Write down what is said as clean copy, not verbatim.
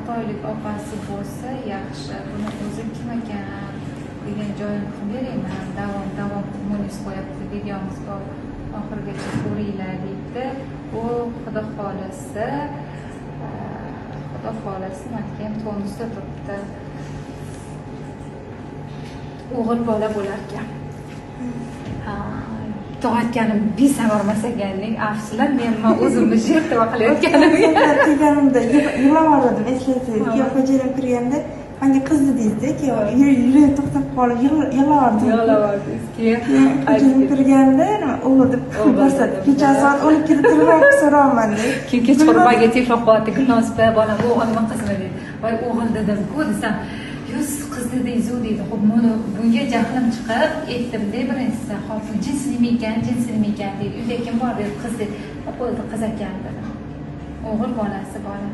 6 oylik opasi bo'lsa yaxshi. Buni o'zi kim ekan degan joyini qilib berayman. Davom kommunis qo'yapti, videomiz bor. Oxirigacha ko'ringlar deydi. U xudo xolasa menga ham tonusda turibdi. O'g'il bola bo'lar ekan. Tug'atganim besamar emasaganing, afsuslar, men o'zimni shertova qilayotganimga. Kelganimda yig'lavordim, eslatsangiz. Keyin xo'jayinim kirganda menga qiz dedingiz-da, keyin yuragim to'xtab qolib yig'lavordim. Keyin xo'jayinim kirganda o'g'il deb ko'rsatdi. Kecha soat 12 da turib so'rayman dedi. Keyin kechqurunga telefon qilyapti, Gulnoz bolam o'g'ilmi qizmi dedi. Voy o'g'il dedim-ku desam, "Yuz qiz dedingiz-ku" dedi. Xo'p, bunga jahlim chiqib aytdim-da birinchisi, "Hozir jinsinimi ekan deydi. Uyda kim bor?" dedi. "Qiz" dedi. "Bo'ldi, qiz ekan" dedim. O'g'il bolasi bola.